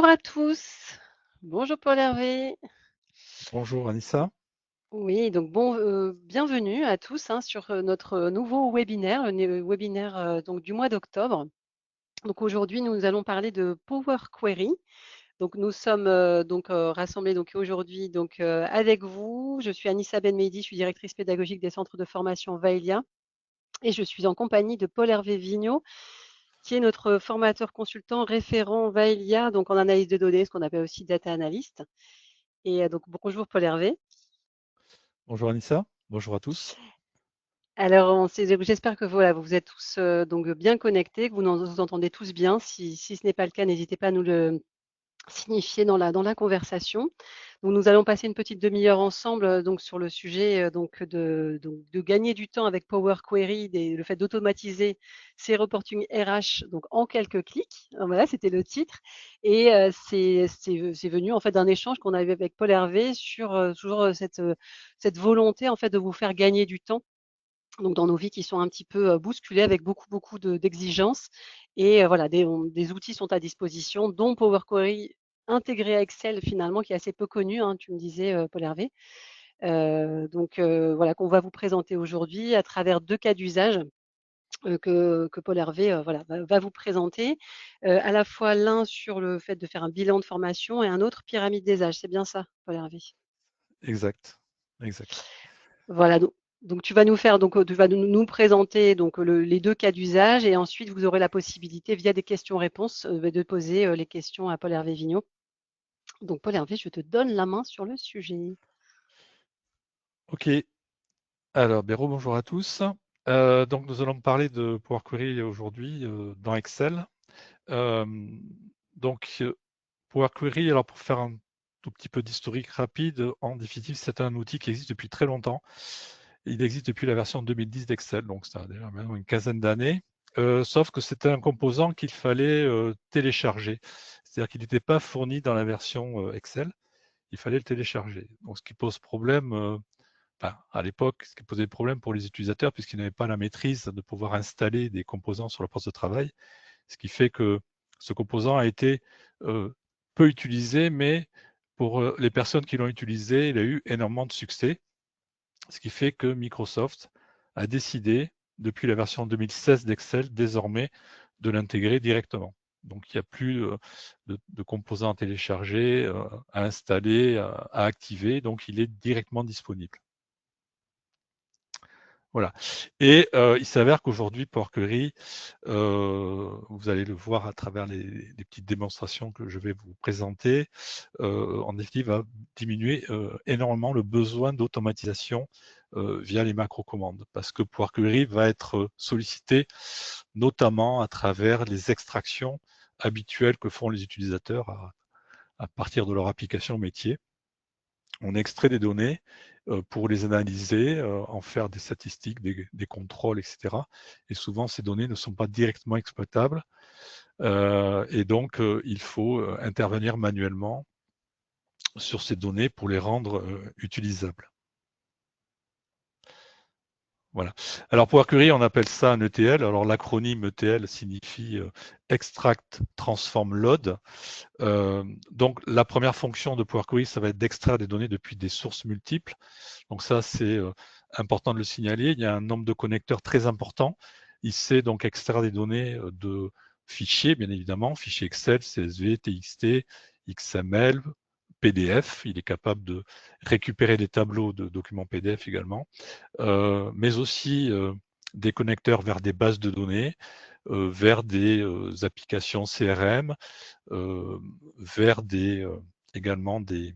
Bonjour à tous. Bonjour Paul Hervé. Bonjour Anissa. Oui, donc bienvenue à tous sur notre nouveau webinaire, le webinaire donc du mois d'octobre. Donc aujourd'hui, nous allons parler de Power Query. Donc nous sommes rassemblés donc aujourd'hui avec vous. Je suis Anissa Benmehdi, je suis directrice pédagogique des centres de formation Vaelia et je suis en compagnie de Paul Hervé Vigneault, qui est notre formateur consultant référent Vaelia, donc en analyse de données, ce qu'on appelle aussi data analyst. Et donc bonjour Paul Hervé. Bonjour Anissa. Bonjour à tous. Alors, j'espère que voilà, vous êtes tous donc bien connectés, que vous entendez tous bien. Si ce n'est pas le cas, n'hésitez pas à nous le signifier dans la conversation. Donc, nous allons passer une petite demi-heure ensemble donc sur le sujet de gagner du temps avec Power Query, le fait d'automatiser ces reporting RH donc en quelques clics. Voilà, c'était le titre. Et c'est venu en fait d'un échange qu'on avait avec Paul Hervé sur toujours cette volonté en fait de vous faire gagner du temps donc dans nos vies qui sont un petit peu bousculées avec beaucoup d'exigences. Et voilà, des outils sont à disposition, dont Power Query intégré à Excel finalement, qui est assez peu connu, hein, tu me disais, Paul Hervé. Voilà, qu'on va vous présenter aujourd'hui à travers deux cas d'usage que Paul Hervé voilà, va vous présenter. À la fois l'un sur le fait de faire un bilan de formation et un autre pyramide des âges. C'est bien ça, Paul Hervé? Exact. Exact. Voilà, donc tu vas nous faire, tu vas nous présenter donc les deux cas d'usage et ensuite vous aurez la possibilité via des questions-réponses de poser les questions à Paul Hervé Vigneault. Donc Paul Hervé, je te donne la main sur le sujet. Ok. Alors, bonjour à tous. Donc, nous allons parler de Power Query aujourd'hui dans Excel. Euh, donc, Power Query, alors pour faire un tout petit peu d'historique rapide, en définitive, c'est un outil qui existe depuis très longtemps. Il existe depuis la version 2010 d'Excel, donc ça a déjà maintenant une quinzaine d'années. Sauf que c'était un composant qu'il fallait télécharger. C'est-à-dire qu'il n'était pas fourni dans la version Excel. Il fallait le télécharger. Donc, ce qui pose problème, à l'époque, ce qui posait problème pour les utilisateurs, puisqu'ils n'avaient pas la maîtrise de pouvoir installer des composants sur leur poste de travail, ce qui fait que ce composant a été peu utilisé, mais pour les personnes qui l'ont utilisé, il a eu énormément de succès, ce qui fait que Microsoft a décidé, depuis la version 2016 d'Excel, désormais de l'intégrer directement. Donc, il n'y a plus de composants à télécharger, à installer, à activer. Donc, il est directement disponible. Voilà. Et il s'avère qu'aujourd'hui, Power Query, vous allez le voir à travers les petites démonstrations que je vais vous présenter, en définitive, va diminuer énormément le besoin d'automatisation via les macro-commandes, parce que Power Query va être sollicité notamment à travers les extractions habituelles que font les utilisateurs à partir de leur application métier. On extrait des données pour les analyser, en faire des statistiques, des contrôles, etc. Et souvent, ces données ne sont pas directement exploitables. Et donc, il faut intervenir manuellement sur ces données pour les rendre utilisables. Voilà. Alors Power Query, on appelle ça un ETL. Alors l'acronyme ETL signifie Extract, Transform, Load. Donc la première fonction de Power Query, ça va être d'extraire des données depuis des sources multiples. Donc ça, c'est important de le signaler. Il y a un nombre de connecteurs très important. Il sait donc extraire des données de fichiers, bien évidemment, fichiers Excel, CSV, TXT, XML, PDF. Il est capable de récupérer des tableaux de documents PDF également, mais aussi des connecteurs vers des bases de données, vers des applications CRM, vers également des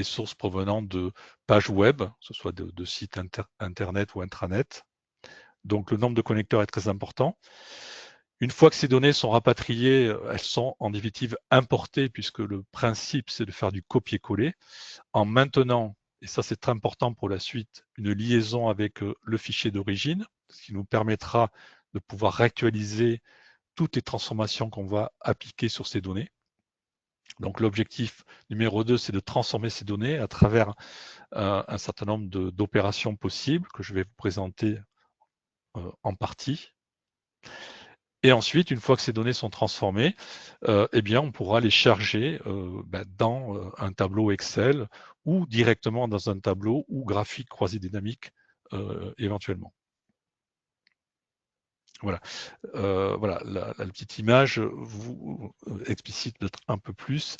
sources provenant de pages web, que ce soit de sites internet ou intranet. Donc le nombre de connecteurs est très important. Une fois que ces données sont rapatriées, elles sont en définitive importées, puisque le principe c'est de faire du copier-coller, en maintenant, et ça c'est très important pour la suite, une liaison avec le fichier d'origine, ce qui nous permettra de pouvoir réactualiser toutes les transformations qu'on va appliquer sur ces données. Donc l'objectif numéro 2, c'est de transformer ces données à travers un certain nombre d'opérations possibles que je vais vous présenter en partie. Et ensuite, une fois que ces données sont transformées, eh bien, on pourra les charger dans un tableau Excel ou directement dans un tableau ou graphique croisé dynamique éventuellement. Voilà, voilà la petite image vous explicite peut-être un peu plus.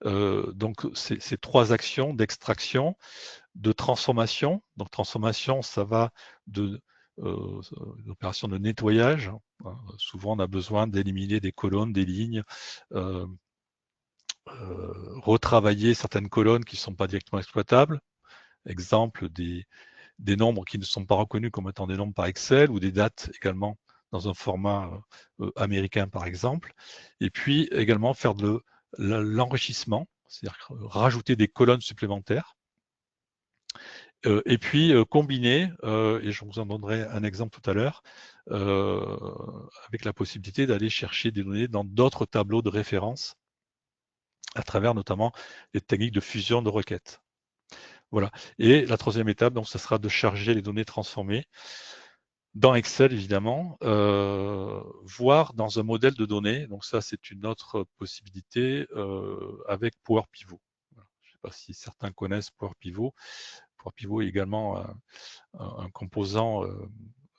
Donc, ces 3 actions d'extraction, de transformation. Donc, transformation, ça va de l'opération de nettoyage. Hein. Souvent, on a besoin d'éliminer des colonnes, des lignes, retravailler certaines colonnes qui ne sont pas directement exploitables. Exemple, des nombres qui ne sont pas reconnus comme étant des nombres par Excel ou des dates également dans un format américain par exemple. Et puis également faire de l'enrichissement, c'est-à-dire rajouter des colonnes supplémentaires. Et puis combiner, et je vous en donnerai un exemple tout à l'heure, avec la possibilité d'aller chercher des données dans d'autres tableaux de référence à travers notamment les techniques de fusion de requêtes. Voilà. Et la 3e étape, donc, ça sera de charger les données transformées dans Excel, évidemment, voire dans un modèle de données. Donc ça, c'est une autre possibilité avec Power Pivot. Voilà. Je ne sais pas si certains connaissent Power Pivot. Power Pivot est également un composant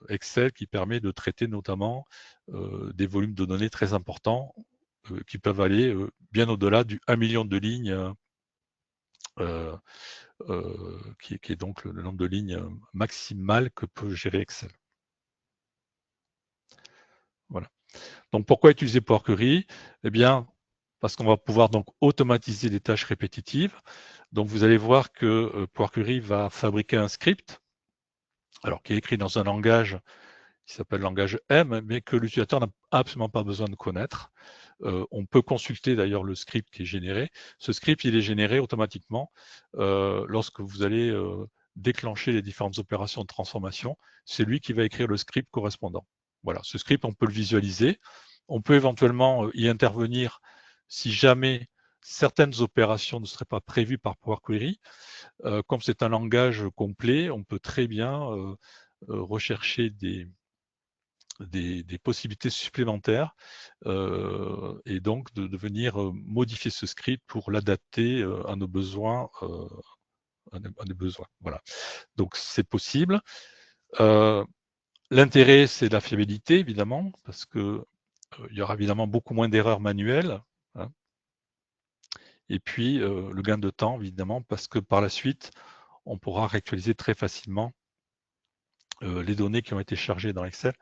Excel qui permet de traiter notamment des volumes de données très importants qui peuvent aller bien au-delà du 1 million de lignes qui est donc le nombre de lignes maximal que peut gérer Excel. Voilà. Donc, pourquoi utiliser Power Query? Eh bien, parce qu'on va pouvoir donc automatiser des tâches répétitives. Donc, vous allez voir que Power Query va fabriquer un script, alors qui est écrit dans un langage qui s'appelle langage M, mais que l'utilisateur n'a absolument pas besoin de connaître. On peut consulter d'ailleurs le script qui est généré. Ce script, il est généré automatiquement lorsque vous allez déclencher les différentes opérations de transformation. C'est lui qui va écrire le script correspondant. Voilà, ce script, on peut le visualiser. On peut éventuellement y intervenir si jamais certaines opérations ne seraient pas prévues par Power Query. Comme c'est un langage complet, on peut très bien rechercher des possibilités supplémentaires et donc de venir modifier ce script pour l'adapter à nos besoins. Voilà. Donc c'est possible. L'intérêt, c'est la fiabilité, évidemment, parce que il y aura évidemment beaucoup moins d'erreurs manuelles. Hein. Et puis le gain de temps, évidemment, parce que par la suite, on pourra réactualiser très facilement les données qui ont été chargées dans Excel.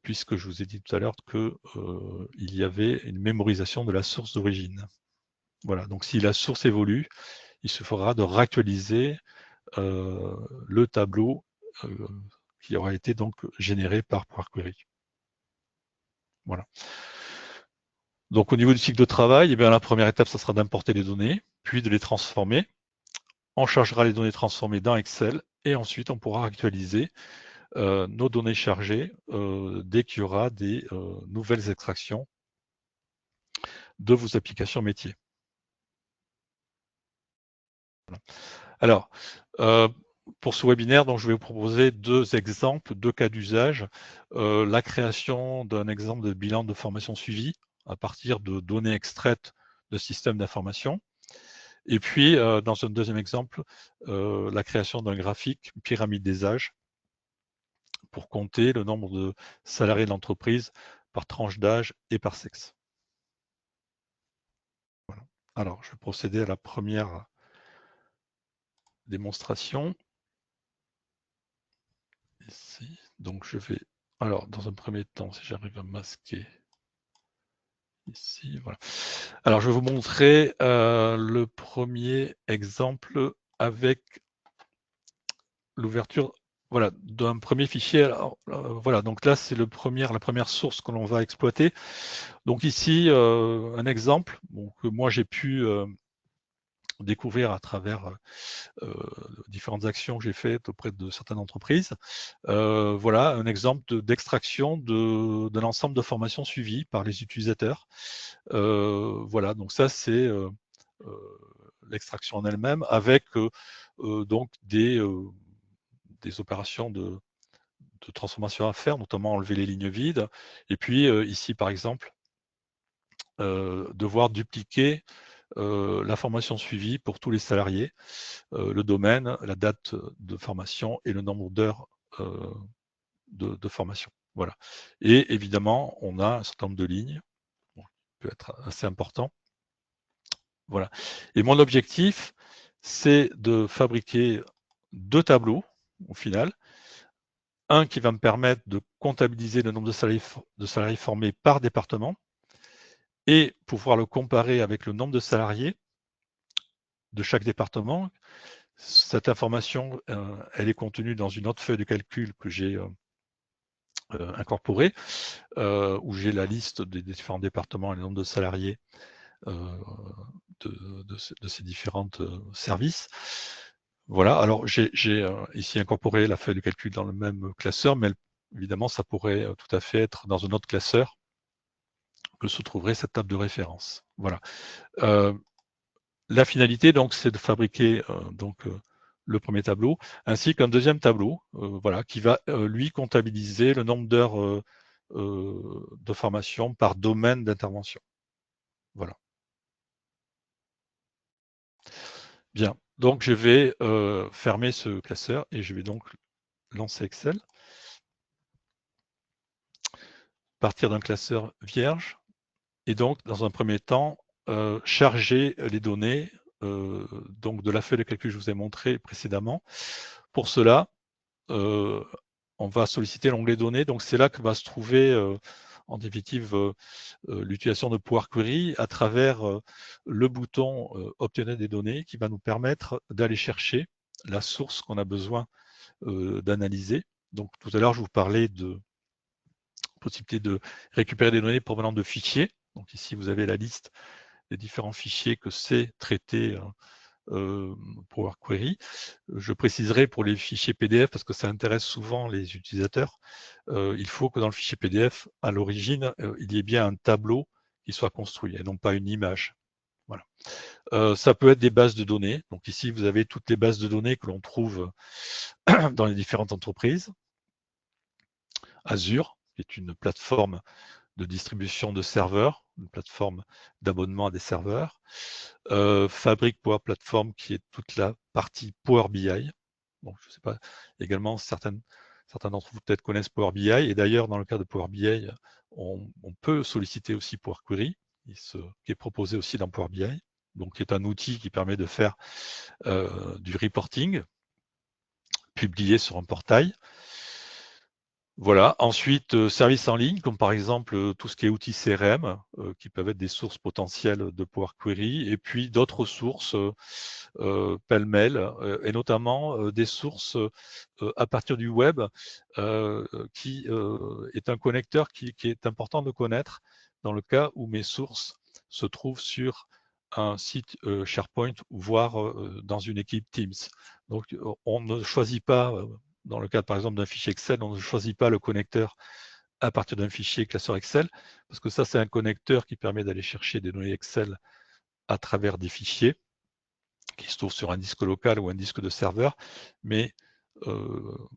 Puisque je vous ai dit tout à l'heure qu'il y avait une mémorisation de la source d'origine. Voilà, donc si la source évolue, il se fera de réactualiser le tableau qui aura été donc généré par Power Query. Voilà. Donc au niveau du cycle de travail, eh bien, la première étape, ça sera d'importer les données, puis de les transformer. On chargera les données transformées dans Excel et ensuite on pourra actualiser nos données chargées dès qu'il y aura des nouvelles extractions de vos applications métiers. Voilà. Alors, pour ce webinaire, donc, je vais vous proposer 2 exemples, 2 cas d'usage. La création d'un exemple de bilan de formation suivie à partir de données extraites de systèmes d'information. Et puis, dans un 2e exemple, la création d'un graphique pyramide des âges pour compter le nombre de salariés de l'entreprise par tranche d'âge et par sexe. Voilà. Alors, je vais procéder à la première démonstration. Ici. Donc, je vais, alors, dans un premier temps, si j'arrive à masquer ici, voilà. Alors, je vais vous montrer le premier exemple avec l'ouverture, voilà, d'un premier fichier. Alors, voilà, donc là, c'est la première source que l'on va exploiter. Donc ici, un exemple que moi j'ai pu découvrir à travers différentes actions que j'ai faites auprès de certaines entreprises. Voilà un exemple d'extraction d'un ensemble de formations suivies par les utilisateurs. Voilà, donc ça c'est l'extraction en elle-même avec donc des opérations transformation à faire, notamment enlever les lignes vides. Et puis ici, par exemple, devoir dupliquer l'information suivie pour tous les salariés, le domaine, la date de formation et le nombre d'heures de formation. Voilà. Et évidemment, on a un certain nombre de lignes, bon, qui peut être assez important. Voilà. Et mon objectif, c'est de fabriquer 2 tableaux au final. Un qui va me permettre de comptabiliser le nombre de salariés formés par département et pouvoir le comparer avec le nombre de salariés de chaque département. Cette information, elle est contenue dans une autre feuille de calcul que j'ai incorporée, où j'ai la liste des différents départements et le nombre de salariés de ces différents services. Voilà, alors j'ai ici incorporé la feuille de calcul dans le même classeur, mais évidemment, ça pourrait tout à fait être dans un autre classeur que se trouverait cette table de référence. Voilà. La finalité, donc, c'est de fabriquer le premier tableau, ainsi qu'un deuxième tableau, voilà, qui va lui comptabiliser le nombre d'heures de formation par domaine d'intervention. Voilà. Bien, donc je vais fermer ce classeur et je vais donc lancer Excel. Partir d'un classeur vierge et donc, dans un premier temps, charger les données donc de la feuille de calcul que je vous ai montré précédemment. Pour cela, on va solliciter l'onglet données. Donc, c'est là que va se trouver en définitive l'utilisation de Power Query à travers le bouton obtenir des données qui va nous permettre d'aller chercher la source qu'on a besoin d'analyser. Donc, tout à l'heure, je vous parlais de possibilité de récupérer des données provenant de fichiers. Donc ici, vous avez la liste des différents fichiers que c'est traité Power Query. Je préciserai pour les fichiers PDF, parce que ça intéresse souvent les utilisateurs, il faut que dans le fichier PDF, à l'origine, il y ait bien un tableau qui soit construit, et non pas une image. Voilà. Ça peut être des bases de données. Donc ici, vous avez toutes les bases de données que l'on trouve dans les différentes entreprises. Azure, qui est une plateforme de distribution de serveurs, une plateforme d'abonnement à des serveurs. Fabric Power Platform, qui est toute la partie Power BI. Bon, je ne sais pas, également certains d'entre vous peut-être connaissent Power BI, et d'ailleurs dans le cas de Power BI, on peut solliciter aussi Power Query, qui est proposé aussi dans Power BI, donc qui est un outil qui permet de faire du reporting, publié sur un portail. Voilà. Ensuite, services en ligne, comme par exemple tout ce qui est outils CRM, qui peuvent être des sources potentielles de Power Query, et puis d'autres sources pêle-mêle, et notamment des sources à partir du web, qui est un connecteur qui est important de connaître dans le cas où mes sources se trouvent sur un site SharePoint, voire dans une équipe Teams. Donc, on ne choisit pas dans le cadre, par exemple, d'un fichier Excel, on ne choisit pas le connecteur à partir d'un fichier classeur Excel, parce que ça, c'est un connecteur qui permet d'aller chercher des données Excel à travers des fichiers qui se trouvent sur un disque local ou un disque de serveur. Mais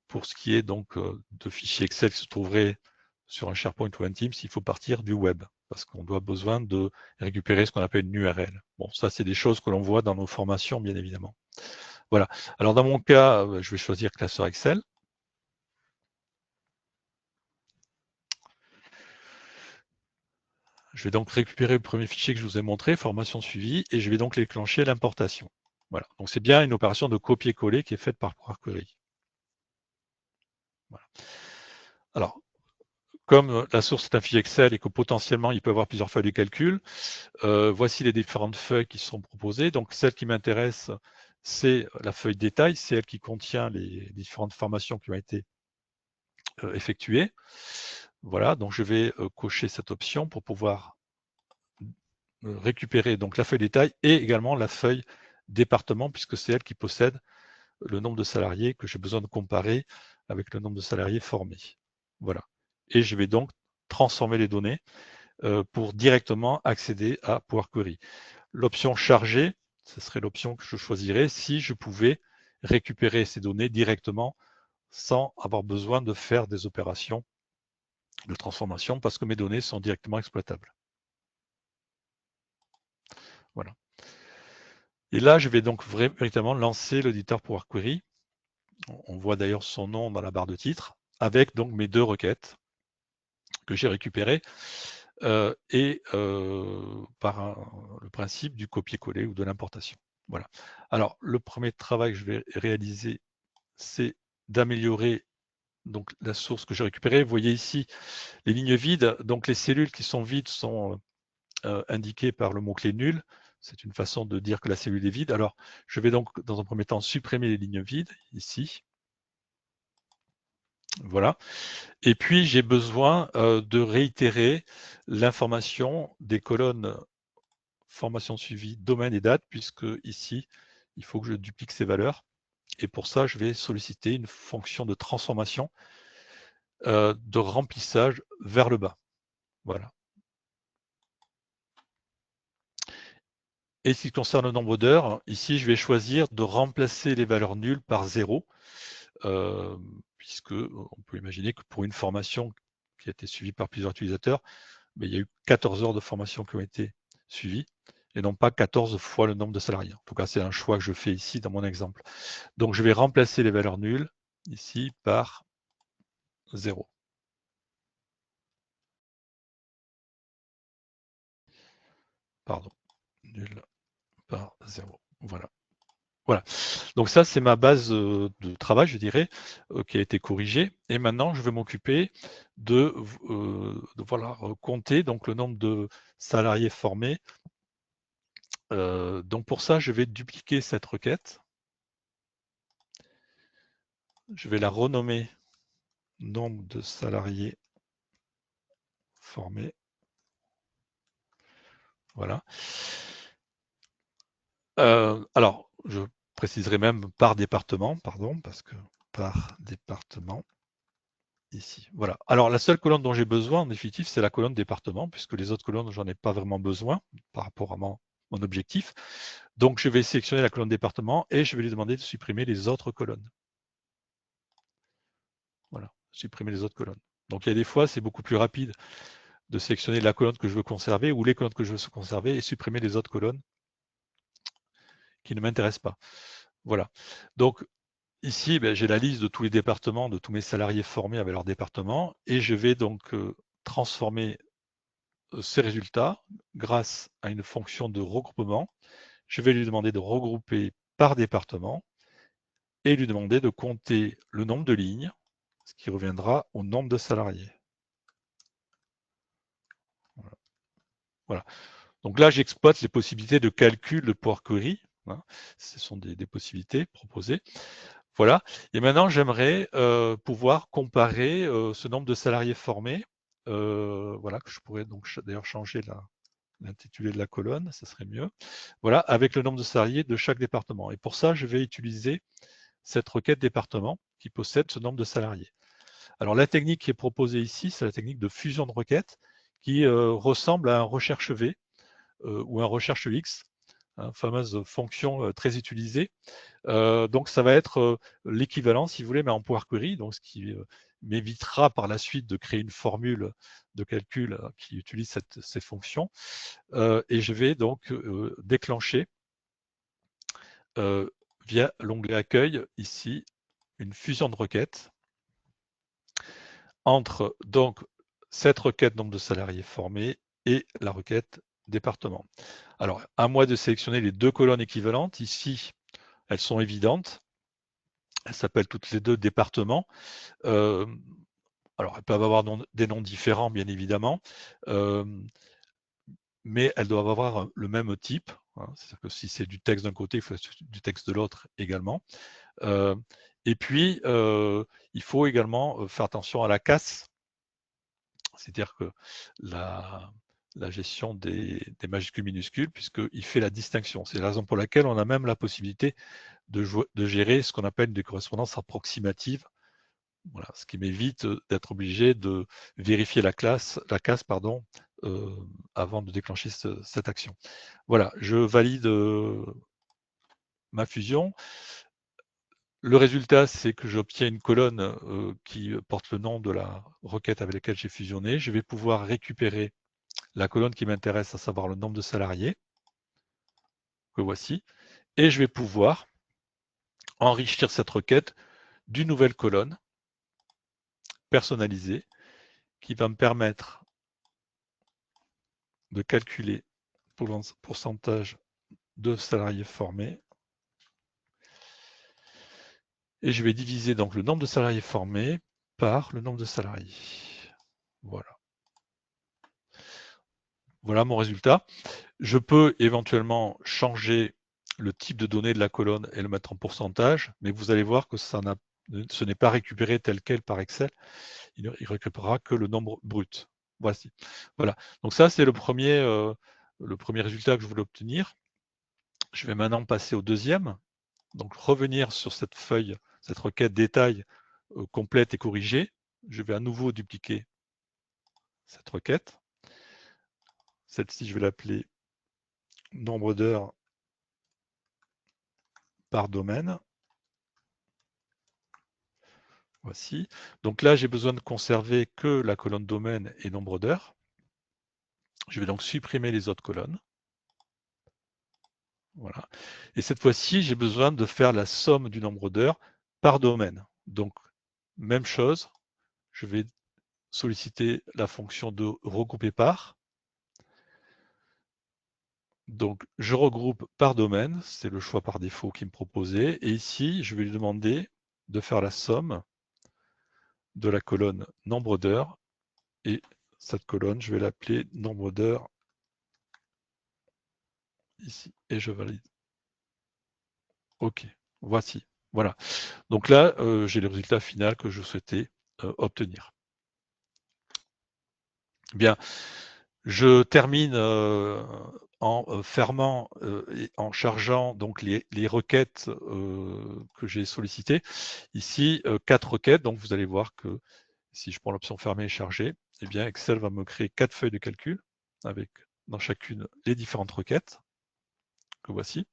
pour ce qui est donc de fichiers Excel qui se trouveraient sur un SharePoint ou un Teams, il faut partir du web, parce qu'on doit besoin de récupérer ce qu'on appelle une URL. Bon, ça, c'est des choses que l'on voit dans nos formations, bien évidemment. Voilà. Alors, dans mon cas, je vais choisir classeur Excel. Je vais donc récupérer le premier fichier que je vous ai montré, formation suivie, et je vais donc déclencher l'importation. Voilà. Donc, c'est bien une opération de copier-coller qui est faite par Power Query. Voilà. Alors, comme la source est un fichier Excel et que potentiellement il peut avoir plusieurs feuilles de calcul, voici les différentes feuilles qui sont proposées. Donc, celle qui m'intéresse, c'est la feuille détail, c'est elle qui contient les différentes formations qui ont été effectuées. Voilà, donc je vais cocher cette option pour pouvoir récupérer donc la feuille détail et également la feuille département, puisque c'est elle qui possède le nombre de salariés que j'ai besoin de comparer avec le nombre de salariés formés. Voilà. Et je vais donc transformer les données pour directement accéder à Power Query. L'option charger, ce serait l'option que je choisirais si je pouvais récupérer ces données directement sans avoir besoin de faire des opérations de transformation parce que mes données sont directement exploitables. Voilà. Et là, je vais donc véritablement lancer l'auditeur Power Query. On voit d'ailleurs son nom dans la barre de titre, avec donc mes deux requêtes que j'ai récupérées par le principe du copier-coller ou de l'importation. Voilà. Alors, le premier travail que je vais réaliser, c'est d'améliorer donc la source que j'ai récupérée. Vous voyez ici les lignes vides. Donc, les cellules qui sont vides sont indiquées par le mot-clé nul. C'est une façon de dire que la cellule est vide. Alors, je vais donc, dans un premier temps, supprimer les lignes vides, ici. Voilà. Et puis, j'ai besoin de réitérer l'information des colonnes formation suivie, domaine et date, puisque ici, il faut que je duplique ces valeurs. Et pour ça, je vais solliciter une fonction de transformation de remplissage vers le bas. Voilà. Et ce qui concerne le nombre d'heures, ici, je vais choisir de remplacer les valeurs nulles par 0, puisque on peut imaginer que pour une formation qui a été suivie par plusieurs utilisateurs, mais il y a eu 14 heures de formation qui ont été suivies, et non pas 14 fois le nombre de salariés. En tout cas, c'est un choix que je fais ici dans mon exemple. Donc, je vais remplacer les valeurs nulles, ici, par 0. Pardon, nul par 0. Voilà. Voilà. Donc ça, c'est ma base de travail, je dirais, qui a été corrigée. Et maintenant, je vais m'occuper de voilà, compter donc, le nombre de salariés formés. Donc pour ça, je vais dupliquer cette requête. Je vais la renommer nombre de salariés formés. Voilà. Alors, je préciserai même par département, pardon, parce que par département, ici. Voilà. Alors, la seule colonne dont j'ai besoin, en définitive, c'est la colonne département, puisque les autres colonnes, j'en ai pas vraiment besoin par rapport à mon objectif. Donc, je vais sélectionner la colonne département et je vais lui demander de supprimer les autres colonnes. Voilà, supprimer les autres colonnes. Donc, il y a des fois, c'est beaucoup plus rapide de sélectionner la colonne que je veux conserver ou les colonnes que je veux conserver et supprimer les autres colonnes qui ne m'intéressent pas. Voilà. Donc, ici, j'ai la liste de tous les départements, de tous mes salariés formés avec leur département, et je vais donc transformer ces résultats grâce à une fonction de regroupement. Je vais lui demander de regrouper par département et lui demander de compter le nombre de lignes, ce qui reviendra au nombre de salariés. Voilà. Donc là, j'exploite les possibilités de calcul de Power Query. Hein. Ce sont des possibilités proposées. Voilà. Et maintenant, j'aimerais pouvoir comparer ce nombre de salariés formés. Voilà, que je pourrais donc d'ailleurs changer l'intitulé de la colonne, ça serait mieux. Voilà, avec le nombre de salariés de chaque département. Et pour ça, je vais utiliser cette requête département qui possède ce nombre de salariés. Alors, la technique qui est proposée ici, c'est la technique de fusion de requêtes qui ressemble à un recherche V ou un recherche X, fameuse fonction très utilisée. Donc, ça va être l'équivalent, si vous voulez, mais en Power Query, donc ce qui m'évitera par la suite de créer une formule de calcul qui utilise ces fonctions. Et je vais donc déclencher via l'onglet Accueil, ici, une fusion de requêtes entre donc cette requête nombre de salariés formés et la requête département. Alors, à moi de sélectionner les deux colonnes équivalentes. Ici, elles sont évidentes. Elles s'appellent toutes les deux départements. Alors, elles peuvent avoir des noms différents, bien évidemment, mais elles doivent avoir le même type. Hein, c'est-à-dire que si c'est du texte d'un côté, il faut du texte de l'autre également. Et puis, il faut également faire attention à la casse. C'est-à-dire que la gestion des majuscules minuscules, puisqu'il fait la distinction. C'est la raison pour laquelle on a même la possibilité de gérer ce qu'on appelle des correspondances approximatives. Voilà, ce qui m'évite d'être obligé de vérifier la casse avant de déclencher cette action. Voilà, je valide ma fusion. Le résultat, c'est que j'obtiens une colonne qui porte le nom de la requête avec laquelle j'ai fusionné. Je vais pouvoir récupérer la colonne qui m'intéresse, à savoir le nombre de salariés, que voici, et je vais pouvoir enrichir cette requête d'une nouvelle colonne personnalisée qui va me permettre de calculer le pourcentage de salariés formés. Et je vais diviser donc le nombre de salariés formés par le nombre de salariés. Voilà. Voilà mon résultat. Je peux éventuellement changer le type de données de la colonne et le mettre en pourcentage, mais vous allez voir que ce n'est pas récupéré tel quel par Excel. Il récupérera que le nombre brut. Voici. Voilà. Donc ça, c'est le premier résultat que je voulais obtenir. Je vais maintenant passer au deuxième. Donc revenir sur cette feuille, cette requête détail complète et corrigée. Je vais à nouveau dupliquer cette requête. Celle-ci, je vais l'appeler nombre d'heures par domaine. Voici. Donc là, j'ai besoin de conserver que la colonne domaine et nombre d'heures. Je vais donc supprimer les autres colonnes. Voilà. Et cette fois-ci, j'ai besoin de faire la somme du nombre d'heures par domaine. Donc, même chose, je vais solliciter la fonction de regrouper par. Donc, je regroupe par domaine, c'est le choix par défaut qui me proposait. Et ici, je vais lui demander de faire la somme de la colonne nombre d'heures. Et cette colonne, je vais l'appeler nombre d'heures ici. Et je valide. OK, voici. Voilà. Donc là, j'ai le résultat final que je souhaitais obtenir. Bien, je termine en fermant et en chargeant donc les requêtes que j'ai sollicitées. Ici, 4 requêtes. Donc vous allez voir que si je prends l'option fermer et charger, eh bien Excel va me créer 4 feuilles de calcul avec dans chacune les différentes requêtes que voici.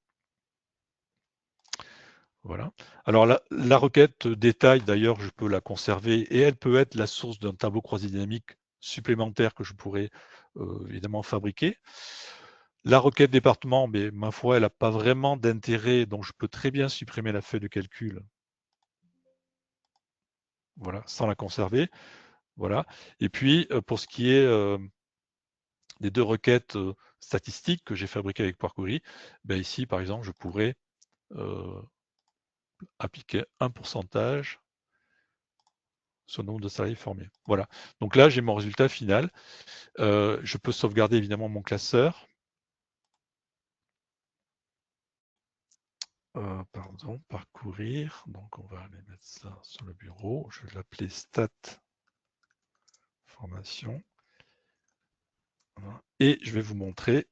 Voilà. Alors la requête détail, d'ailleurs, je peux la conserver et elle peut être la source d'un tableau croisé dynamique supplémentaire que je pourrais évidemment fabriquer. La requête département, mais ma foi, elle n'a pas vraiment d'intérêt, donc je peux très bien supprimer la feuille de calcul. Voilà, sans la conserver. Voilà. Et puis, pour ce qui est des deux requêtes statistiques que j'ai fabriquées avec Power Query, ben ici, par exemple, je pourrais appliquer un pourcentage sur le nombre de salariés formés. Voilà. Donc là, j'ai mon résultat final. Je peux sauvegarder évidemment mon classeur. Pardon, parcourir. Donc on va aller mettre ça sur le bureau. Je vais l'appeler stat formation. Voilà. Et je vais vous montrer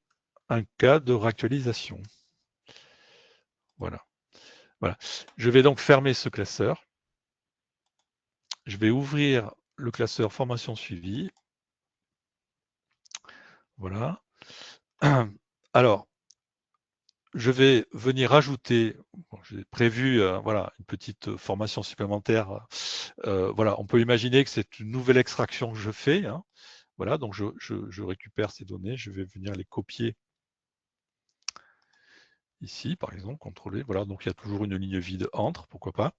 un cas de réactualisation. Voilà. Voilà. Je vais donc fermer ce classeur. Je vais ouvrir le classeur formation suivie. Voilà. Alors, je vais venir ajouter, bon, j'ai prévu voilà, une petite formation supplémentaire. Voilà, on peut imaginer que c'est une nouvelle extraction que je fais. Hein. Voilà, donc je récupère ces données, je vais venir les copier ici, par exemple, contrôler. Voilà, donc il y a toujours une ligne vide entre, pourquoi pas.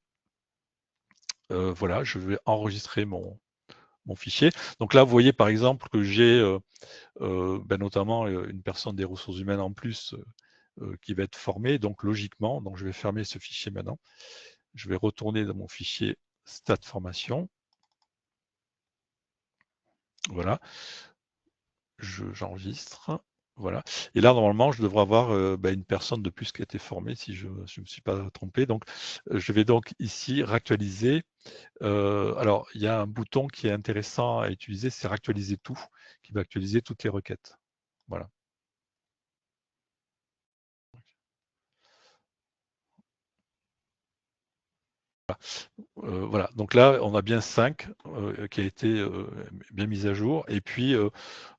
Voilà, je vais enregistrer mon fichier. Donc là, vous voyez par exemple que j'ai notamment une personne des ressources humaines en plus qui va être formée. Donc logiquement, donc je vais fermer ce fichier maintenant. Je vais retourner dans mon fichier stat formation. Voilà, j'enregistre. Voilà. Et là, normalement, je devrais avoir une personne de plus qui a été formée si je ne me suis pas trompé. Donc, je vais donc ici réactualiser. Alors, il y a un bouton qui est intéressant à utiliser, c'est réactualiser tout, qui va actualiser toutes les requêtes. Voilà. voilà, donc là, on a bien 5 qui a été bien mis à jour. Et puis,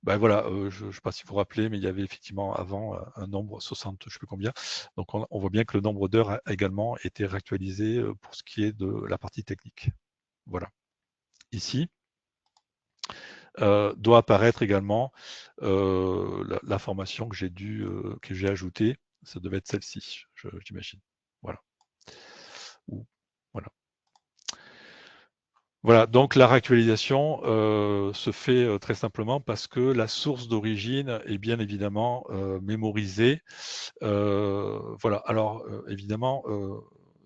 ben voilà, je ne sais pas si vous vous rappelez, mais il y avait effectivement avant un nombre 60, je ne sais plus combien. Donc, on voit bien que le nombre d'heures a également été réactualisé pour ce qui est de la partie technique. Voilà. Ici, doit apparaître également l'information que j'ai ajoutée. Ça devait être celle-ci, j'imagine. Voilà. Voilà. Voilà, donc la réactualisation se fait très simplement parce que la source d'origine est bien évidemment mémorisée. Voilà, alors évidemment,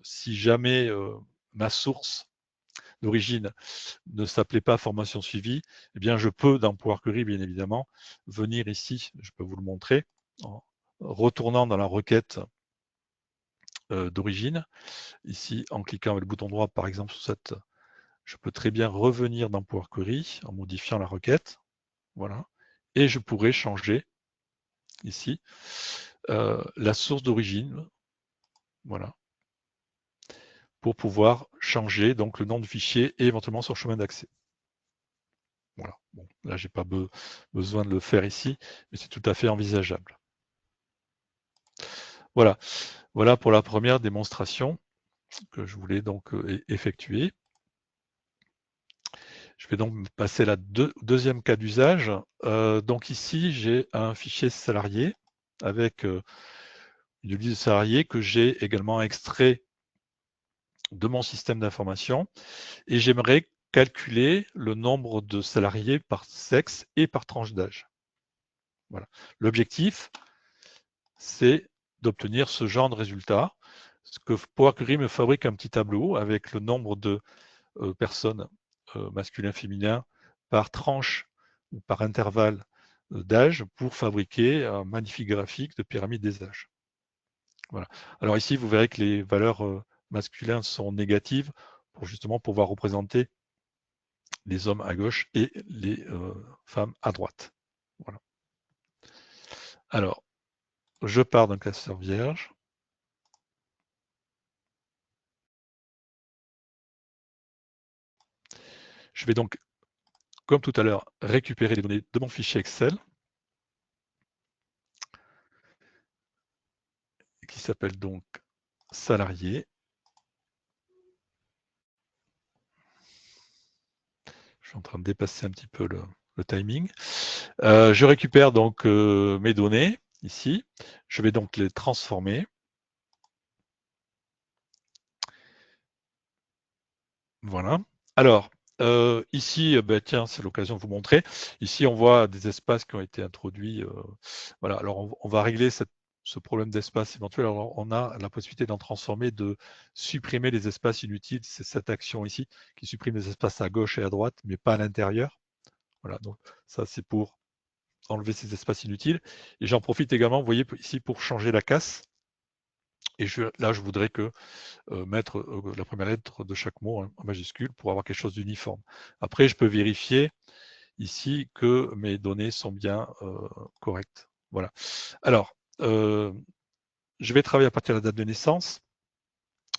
si jamais ma source d'origine ne s'appelait pas formation suivie, eh bien je peux dans Power Query, bien évidemment, venir ici, je peux vous le montrer, en retournant dans la requête d'origine, ici en cliquant avec le bouton droit par exemple sur cette. Je peux très bien revenir dans Power Query en modifiant la requête. Voilà. Et je pourrais changer ici la source d'origine. Voilà. Pour pouvoir changer donc le nom du fichier et éventuellement son chemin d'accès. Voilà. Bon, là, j'ai pas besoin de le faire ici, mais c'est tout à fait envisageable. Voilà. Voilà pour la première démonstration que je voulais donc effectuer. Je vais donc passer à la deuxième cas d'usage. Donc ici, j'ai un fichier salarié avec une liste de salariés que j'ai également extrait de mon système d'information et j'aimerais calculer le nombre de salariés par sexe et par tranche d'âge. Voilà. L'objectif, c'est d'obtenir ce genre de résultat. Ce que Power Query me fabrique un petit tableau avec le nombre de personnes masculins, féminins par tranche ou par intervalle d'âge pour fabriquer un magnifique graphique de pyramide des âges. Voilà. Alors ici, vous verrez que les valeurs masculines sont négatives pour justement pouvoir représenter les hommes à gauche et les femmes à droite. Voilà. Alors, je pars d'un classeur vierge. Je vais donc, comme tout à l'heure, récupérer les données de mon fichier Excel qui s'appelle donc salarié. Je suis en train de dépasser un petit peu le timing. Je récupère donc mes données ici. Je vais donc les transformer. Voilà. Alors, ici, ben, tiens, c'est l'occasion de vous montrer. Ici, on voit des espaces qui ont été introduits. Voilà. Alors, on va régler ce problème d'espace éventuel. Alors, on a la possibilité d'en transformer, de supprimer les espaces inutiles. C'est cette action ici qui supprime les espaces à gauche et à droite, mais pas à l'intérieur. Voilà. Donc, ça, c'est pour enlever ces espaces inutiles. Et j'en profite également, vous voyez, ici, pour changer la casse. Et là, je voudrais que mettre la première lettre de chaque mot en majuscule pour avoir quelque chose d'uniforme. Après, je peux vérifier ici que mes données sont bien correctes. Voilà. Alors, je vais travailler à partir de la date de naissance.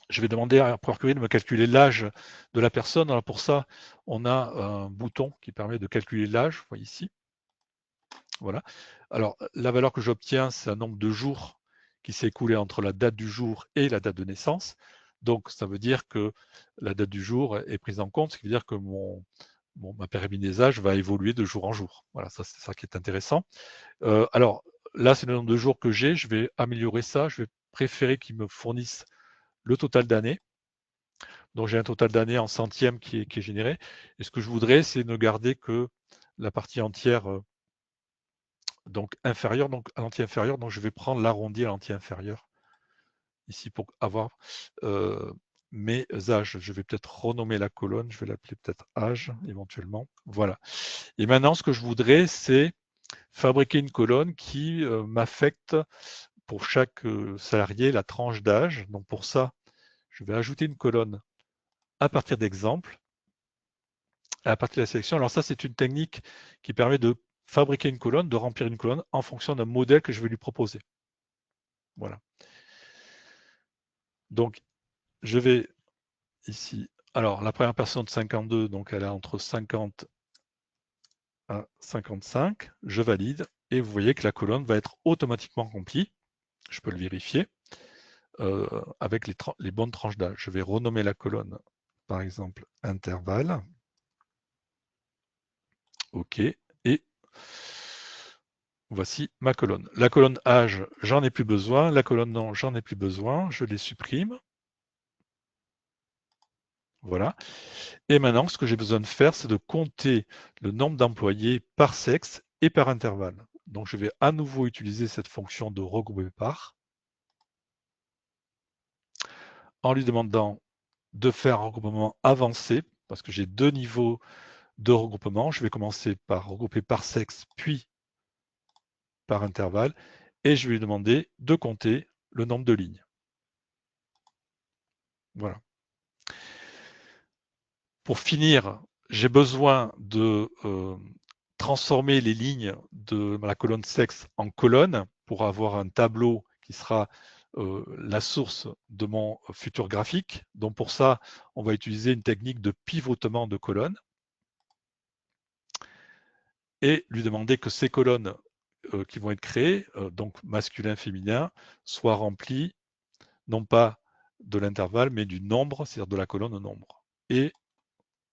Je vais demander à Power Query de me calculer l'âge de la personne. Alors pour ça, on a un bouton qui permet de calculer l'âge, vous voyez ici. Voilà. Alors, la valeur que j'obtiens, c'est un nombre de jours qui s'est écoulé entre la date du jour et la date de naissance. Donc, ça veut dire que la date du jour est prise en compte, ce qui veut dire que ma pyramide des âges va évoluer de jour en jour. Voilà, ça c'est ça qui est intéressant. Alors, là, c'est le nombre de jours que j'ai. Je vais améliorer ça. Je vais préférer qu'ils me fournissent le total d'années. Donc, j'ai un total d'années en centièmes qui est généré. Et ce que je voudrais, c'est ne garder que la partie entière donc inférieur, donc à l'entier inférieur, donc je vais prendre l'arrondi à l'entier inférieur ici pour avoir mes âges. Je vais peut-être renommer la colonne, je vais l'appeler peut-être âge éventuellement. Voilà. Et maintenant, ce que je voudrais, c'est fabriquer une colonne qui m'affecte pour chaque salarié la tranche d'âge. Donc pour ça, je vais ajouter une colonne à partir d'exemples, à partir de la sélection. Alors ça, c'est une technique qui permet de fabriquer une colonne, de remplir une colonne en fonction d'un modèle que je vais lui proposer. Voilà. Donc, je vais ici Alors, la première personne de 52, donc elle est entre 50 à 55. Je valide. Et vous voyez que la colonne va être automatiquement remplie. Je peux le vérifier avec les bonnes tranches d'âge. Je vais renommer la colonne, par exemple, intervalle. OK. Et voici ma colonne. La colonne âge, j'en ai plus besoin. La colonne nom, j'en ai plus besoin. Je les supprime. Voilà. Et maintenant, ce que j'ai besoin de faire, c'est de compter le nombre d'employés par sexe et par intervalle. Donc, je vais à nouveau utiliser cette fonction de regrouper par en lui demandant de faire un regroupement avancé parce que j'ai 2 niveaux de regroupement. Je vais commencer par regrouper par sexe, puis par intervalle, et je vais lui demander de compter le nombre de lignes. Voilà. Pour finir, j'ai besoin de transformer les lignes de la colonne sexe en colonne pour avoir un tableau qui sera la source de mon futur graphique. Donc pour ça, on va utiliser une technique de pivotement de colonnes et lui demander que ces colonnes qui vont être créées, donc masculin, féminin, soient remplies non pas de l'intervalle, mais du nombre, c'est-à-dire de la colonne nombre. Et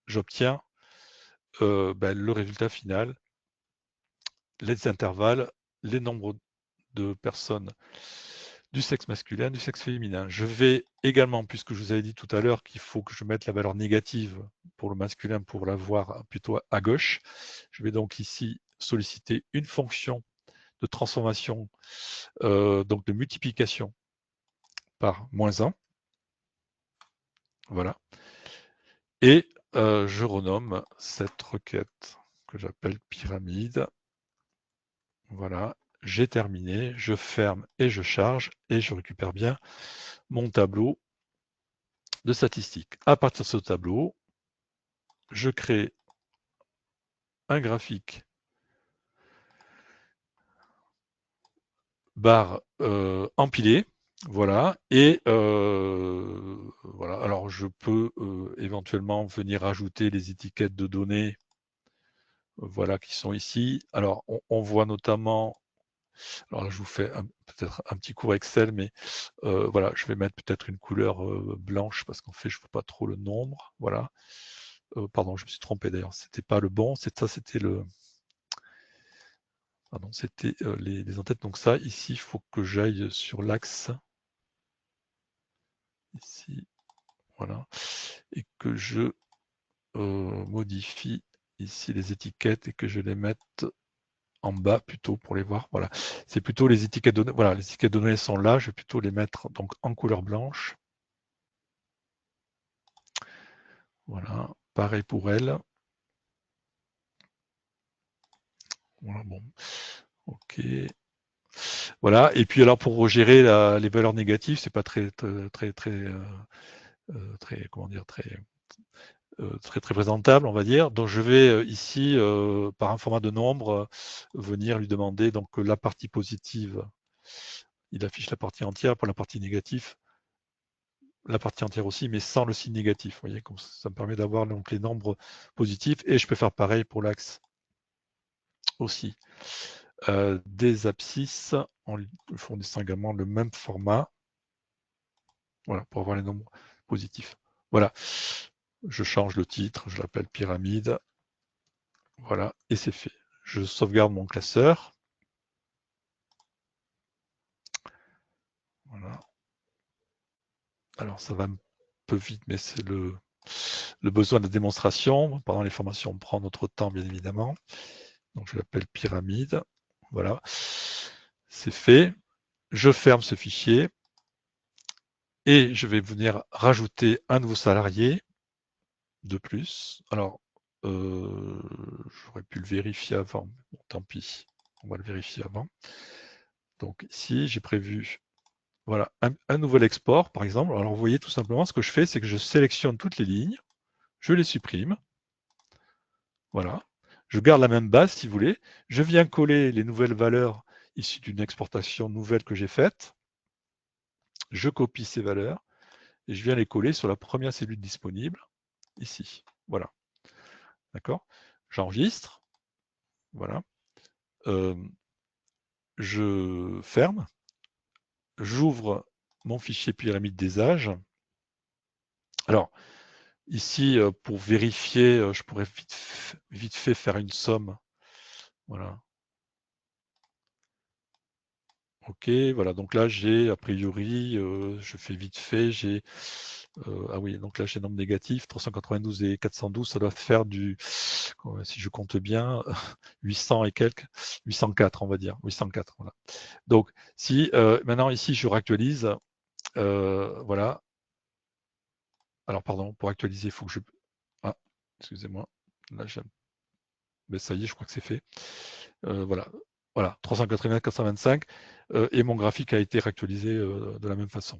j'obtiens le résultat final, les intervalles, les nombres de personnes du sexe masculin, du sexe féminin. Je vais également, puisque je vous avais dit tout à l'heure qu'il faut que je mette la valeur négative pour le masculin pour la voir plutôt à gauche, je vais donc ici solliciter une fonction de transformation, donc de multiplication par -1. Voilà. Et je renomme cette requête que j'appelle pyramide. Voilà, j'ai terminé, je ferme et je charge et je récupère bien mon tableau de statistiques. À partir de ce tableau, je crée un graphique barre empilé. Voilà, et voilà. Alors je peux éventuellement venir ajouter les étiquettes de données, voilà, qui sont ici. Alors on voit notamment, alors là, je vous fais peut-être un petit cours Excel, mais voilà, je vais mettre peut-être une couleur blanche parce qu'en fait, je ne vois pas trop le nombre. Voilà. Pardon, je me suis trompé d'ailleurs. C'était pas le bon, ça, c'était le. Pardon, c'était les en-têtes. Donc ça, ici, il faut que j'aille sur l'axe. Ici, voilà. Et que je modifie ici les étiquettes et que je les mette en bas plutôt pour les voir. Voilà. C'est plutôt les étiquettes de données. Voilà, les étiquettes de données sont là. Je vais plutôt les mettre donc en couleur blanche. Voilà. Pareil pour elle. Voilà, bon. OK. Voilà. Et puis alors pour gérer les valeurs négatives, c'est pas très comment dire, très présentable, on va dire. Donc je vais ici, par un format de nombre, venir lui demander donc la partie positive. Il affiche la partie entière. Pour la partie négative, la partie entière aussi, mais sans le signe négatif. Vous voyez, comme ça me permet d'avoir donc les nombres positifs. Et je peux faire pareil pour l'axe aussi. Des abscisses en fournissant également le même format. Voilà, pour avoir les nombres positifs. Voilà, je change le titre, je l'appelle pyramide. Voilà, et c'est fait. Je sauvegarde mon classeur. Voilà. Alors ça va un peu vite, mais c'est le besoin de démonstration. Pendant les formations, on prend notre temps, bien évidemment. Donc je l'appelle pyramide. Voilà, c'est fait. Je ferme ce fichier et je vais venir rajouter un nouveau salarié de plus. Alors, j'aurais pu le vérifier avant, bon, tant pis, on va le vérifier avant. Donc ici, j'ai prévu voilà, un nouvel export, par exemple. Alors vous voyez tout simplement, ce que je fais, c'est que je sélectionne toutes les lignes, je les supprime. Voilà. Je garde la même base si vous voulez. Je viens coller les nouvelles valeurs issues d'une exportation nouvelle que j'ai faite. Je copie ces valeurs et je viens les coller sur la première cellule disponible. ici. Voilà. D'accord? J'enregistre. Voilà. Je ferme. J'ouvre mon fichier pyramide des âges. Alors, ici, pour vérifier, je pourrais vite fait faire une somme. Voilà. Ok, voilà, donc là j'ai a priori, je fais vite fait, j'ai ah oui, donc là j'ai nombre négatif, 392 et 412, ça doit faire du, si je compte bien, 800 et quelques, 804 on va dire, 804, voilà. Donc si maintenant ici je réactualise, voilà. Alors pardon, pour actualiser, il faut que je... Ah, excusez-moi, là j'ai... Mais ça y est, je crois que c'est fait. Voilà, voilà, 384, 425, et mon graphique a été réactualisé de la même façon.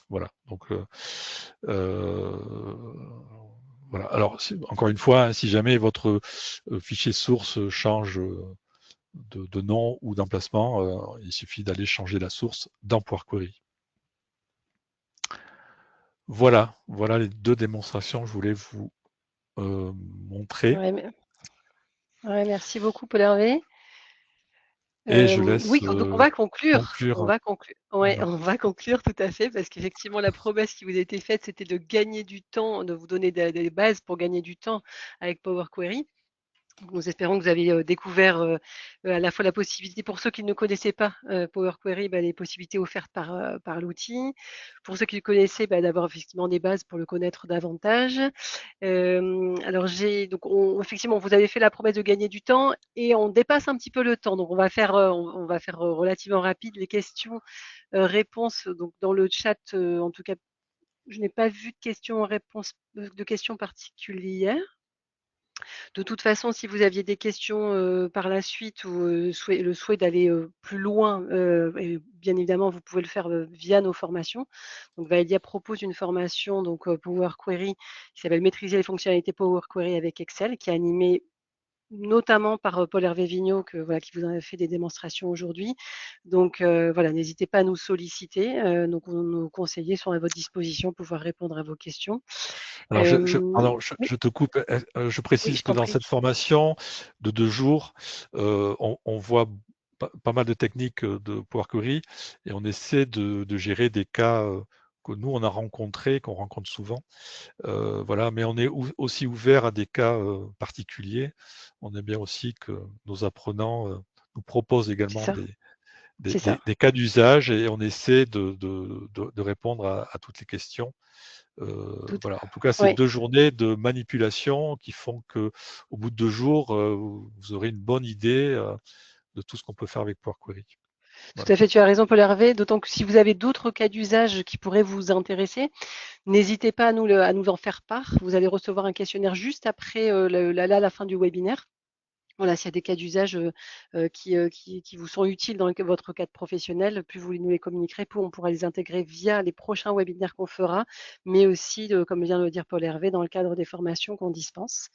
Voilà, donc voilà. Alors, encore une fois, hein, si jamais votre fichier source change de nom ou d'emplacement, il suffit d'aller changer la source dans Power Query. Voilà, voilà les deux démonstrations que je voulais vous montrer. Ouais, merci beaucoup, Paul Hervé. Et je laisse Oui, donc on va conclure. On conclure. va conclure. Ouais, Voilà. on va conclure tout à fait, parce qu'effectivement, la promesse qui vous a été faite, c'était de gagner du temps, de vous donner des bases pour gagner du temps avec Power Query. Nous espérons que vous avez découvert à la fois la possibilité, pour ceux qui ne connaissaient pas Power Query, les possibilités offertes par l'outil. Pour ceux qui le connaissaient, d'avoir effectivement des bases pour le connaître davantage. Alors effectivement, vous avez fait la promesse de gagner du temps et on dépasse un petit peu le temps. Donc on va faire relativement rapide les questions, réponses. Donc dans le chat, en tout cas, je n'ai pas vu de questions-réponses, de questions particulières. De toute façon, si vous aviez des questions par la suite ou le souhait d'aller plus loin, et bien évidemment, vous pouvez le faire via nos formations. Donc, Vaelia propose une formation donc Power Query qui s'appelle Maîtriser les fonctionnalités Power Query avec Excel, qui est animée notamment par Paul Hervé Vigneault, qui vous en a fait des démonstrations aujourd'hui. Donc voilà, n'hésitez pas à nous solliciter. Donc nos conseillers sont à votre disposition pour pouvoir répondre à vos questions. Alors, pardon, Oui, je te coupe. Je oui, précise je que t'en dans prie. cette formation de 2 jours, on voit pas mal de techniques de Power Query et on essaie de gérer des cas que nous, on a rencontrés, qu'on rencontre souvent. Voilà, mais on est aussi ouvert à des cas particuliers. On aime bien aussi que nos apprenants nous proposent C'est également ça, c'est ça. des cas d'usage et on essaie de répondre à toutes les questions. Tout, Voilà, en tout cas, c'est ouais, 2 journées de manipulation qui font que, au bout de 2 jours, vous aurez une bonne idée de tout ce qu'on peut faire avec Power Query. tout Voilà. à fait. Tu as raison, Paul Hervé. D'autant que si vous avez d'autres cas d'usage qui pourraient vous intéresser, n'hésitez pas à nous en faire part. Vous allez recevoir un questionnaire juste après la fin du webinaire. Voilà, s'il y a des cas d'usage qui vous sont utiles dans votre cadre professionnel, plus vous nous les communiquerez, plus on pourra les intégrer via les prochains webinaires qu'on fera, mais aussi, comme vient de le dire Paul Hervé, dans le cadre des formations qu'on dispense.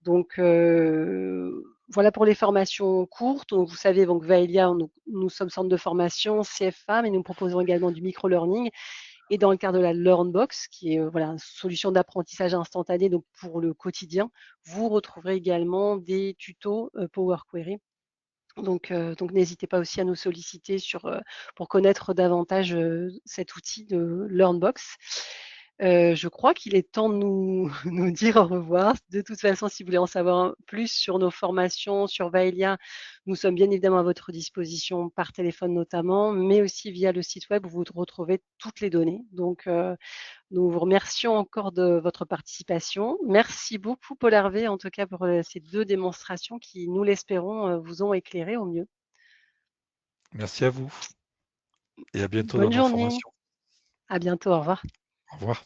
Donc, voilà pour les formations courtes. Donc, vous savez, donc Vaelia, nous sommes centre de formation, CFA, mais nous proposons également du micro-learning. Et dans le cadre de la LearnBox, qui est une solution d'apprentissage instantané donc pour le quotidien, vous retrouverez également des tutos Power Query. Donc n'hésitez pas aussi à nous solliciter pour connaître davantage cet outil de LearnBox. Je crois qu'il est temps de nous dire au revoir. De toute façon, si vous voulez en savoir plus sur nos formations, sur Vaelia, nous sommes bien évidemment à votre disposition par téléphone notamment, mais aussi via le site web où vous retrouvez toutes les données. Donc, nous vous remercions encore de votre participation. Merci beaucoup, Paul Hervé, en tout cas pour ces 2 démonstrations qui, nous l'espérons, vous ont éclairé au mieux. Merci à vous et à bientôt dans Bonne nos journée. formations. À bientôt. Au revoir. Au revoir.